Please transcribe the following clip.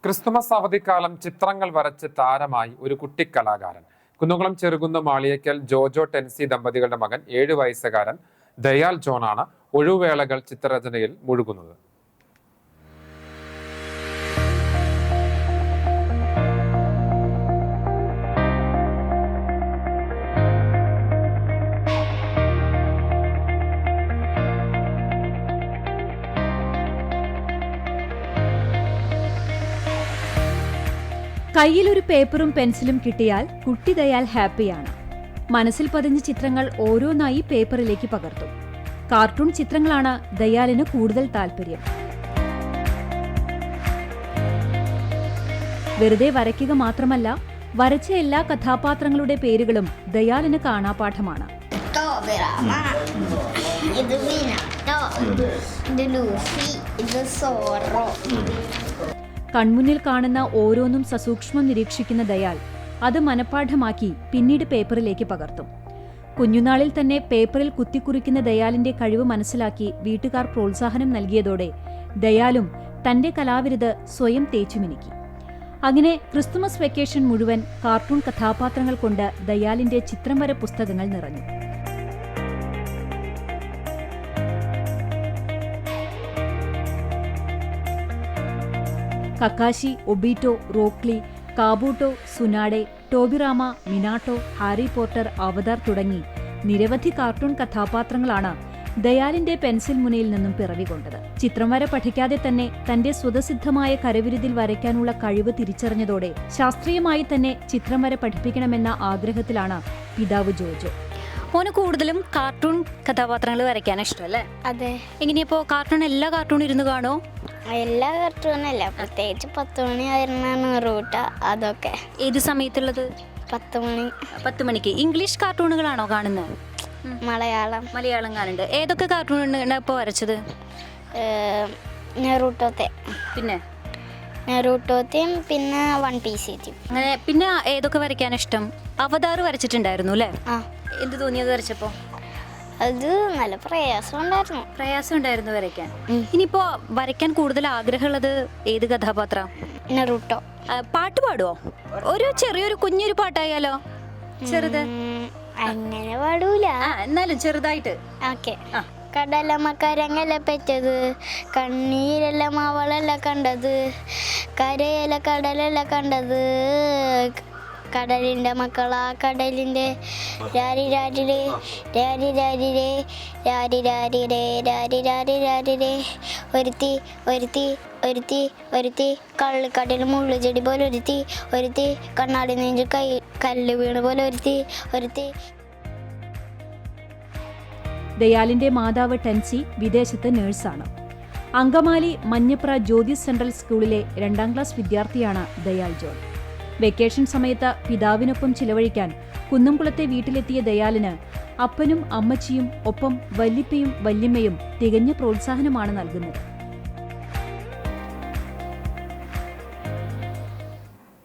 Christmas അവധിക്കാലം ചിത്രങ്ങൾ വരച്ച് താരമായി ഒരു കുട്ടിക്കലാകാരൻ. കുന്നുകുളം ചെറുകുന്ന് മാളിയേക്കൽ ജോജോ ടെൻസി ദമ്പതികളുടെ മകൻ 7 വയസ്സുകാരൻ ദയാൽ ജോണാണ് ഒഴിവുവേളകൾ ചിത്രരചനയിൽ മുഴുകുന്നത്. കയ്യിലൊരു പേപ്പറും പെൻസിലും കിട്ടിയാൽ കുട്ടി ദയാൽ ഹാപ്പിയാണ്. മനസ്സിൽ പതിഞ്ഞ ചിത്രങ്ങൾ ഓരോന്നായി പേപ്പറിലേക്ക് പകർത്തും. കാർട്ടൂൺ ചിത്രങ്ങളാണ് ദയാലിന് കൂടുതൽ താല്പര്യം. വെറുതെ വരയ്ക്കുക മാത്രമല്ല, വരച്ച എല്ലാ കഥാപാത്രങ്ങളുടെ പേരുകളും ദയാലിന് കാണാപാഠമാണ്. കൺമുന്നിൽ കാണുന്ന ഓരോന്നും സസൂക്ഷ്മം നിരീക്ഷിക്കുന്ന ദയാൽ അത് മനഃപാഠമാക്കി പിന്നീട് പേപ്പറിലേക്ക് പകർത്തും. കുഞ്ഞുനാളിൽ തന്നെ പേപ്പറിൽ കുത്തിക്കുറിക്കുന്ന ദയാലിന്റെ കഴിവ് മനസ്സിലാക്കി വീട്ടുകാർ പ്രോത്സാഹനം നൽകിയതോടെ ദയാലും തന്റെ കലാവിരുത് സ്വയം തേച്ചുമിനുക്കി. അങ്ങനെ ക്രിസ്തുമസ് വെക്കേഷൻ മുഴുവൻ കാർട്ടൂൺ കഥാപാത്രങ്ങൾ കൊണ്ട് ദയാലിന്റെ ചിത്രം വര പുസ്തകങ്ങൾ നിറഞ്ഞു. കക്കാശി, ഒബീറ്റോ, റോക്ലി, കാബൂട്ടോ, സുനാഡെ, ടോബിറാമ, മിനാട്ടോ, ഹാരി പോട്ടർ, അവതാർ തുടങ്ങി നിരവധി കാർട്ടൂൺ കഥാപാത്രങ്ങളാണ് ദയാലിന്റെ പെൻസിൽ മുനയിൽ നിന്നും പിറവികൊണ്ടത്. ചിത്രം വര പഠിക്കാതെ തന്നെ തന്റെ സ്വതസിദ്ധമായ കരവിരുതിൽ വരയ്ക്കാനുള്ള കഴിവ് തിരിച്ചറിഞ്ഞതോടെ ശാസ്ത്രീയമായി തന്നെ ചിത്രം വര പഠിപ്പിക്കണമെന്ന ആഗ്രഹത്തിലാണ് പിതാവ് ജോജോ. മോന് കൂടുതലും കാർട്ടൂൺ കഥാപാത്രങ്ങൾ വരയ്ക്കാൻ ഇഷ്ടമല്ലേ? അതെ. എങ്ങനെയപ്പോ കാർട്ടൂൺ എല്ലാ കാർട്ടൂണും ഇരുന്ന് കാണോ? എല്ലാ കാർട്ടൂണല്ല, പ്രത്യേകിച്ച് 10 മണി ആയിരുന്നാണ് റൂട്ട. അതൊക്കെ ഏത് സമയത്തുള്ളത്? 10 മണി. 10 മണിക്ക്. ഇംഗ്ലീഷ് കാർട്ടൂണുകളാണോ കാണുന്നത്? മലയാളം കാണുന്നുണ്ട്. ഏതൊക്കെ കാർട്ടൂണാണ് ഇപ്പോൾ വരച്ചത്? നെറൂട്ടോത്തെ, പിന്നെ നെറൂട്ടോത്തെയും പിന്നെ വൺ പീസ്. അങ്ങനെ പിന്നെ ഏതൊക്കെ വരയ്ക്കാൻ ഇഷ്ടം? അവതാർ വരച്ചിട്ടുണ്ടായിരുന്നു അല്ലേ? ആ. എന്ത് തോന്നിയത് വരച്ചപ്പോ? അത് നല്ല പ്രയാസം ഉണ്ടായിരുന്നു വരയ്ക്കാൻ. ഇനിയിപ്പോ വരയ്ക്കാൻ കൂടുതൽ ആഗ്രഹമുള്ളത് ഏത് കഥാപാത്രം? നെറൂട്ടോ. പാട്ട് പാടുവോ? ഒരു ചെറിയൊരു കുഞ്ഞൊരു പാട്ടായാലോ? ചെറുത് അങ്ങനെ പാടൂല, എന്നാലും ചെറുതായിട്ട്. ഓക്കെ. കടലമ്മ കരങ്ങല പെറ്റത്, കണ്ണീരെല്ലാം അവളല്ല കണ്ടത്, കരയല കടലല്ല കണ്ടത്, കടലിൻ്റെ മക്കളാ കടലിൻ്റെ രാരി രാരിരേ രാരി രാരിരേ രാരി രാരിരേ രാരി രാരി രാരിരേ ഒരുത്തി ഒരുത്തി ഒരുത്തി ഒരുത്തി കള്ളിക്കടൽ മുള്ളു ചെടി പോലെ ഒരുത്തി ഒരുത്തി കണ്ണാടി നെഞ്ചു കല്ല് വീണ് പോലെ ഒരുത്തി ഒരുത്തി. ദയാലിന്റെ മാതാവ് ടെൻസി വിദേശത്ത് നഴ്സാണ്. അങ്കമാലി മഞ്ഞപ്ര ജ്യോതി സെൻട്രൽ സ്കൂളിലെ 2ാം ക്ലാസ് വിദ്യാർത്ഥിയാണ് ദയാൽ ജോൺ. വെക്കേഷൻ സമയത്ത് പിതാവിനൊപ്പം ചിലവഴിക്കാൻ കുന്നംകുളത്തെ വീട്ടിലെത്തിയ ദയാലിന് അപ്പനും അമ്മച്ചിയും ഒപ്പം വല്ലിപ്പയും വല്യമ്മയും തികഞ്ഞ പ്രോത്സാഹനമാണ് നൽകുന്നത്.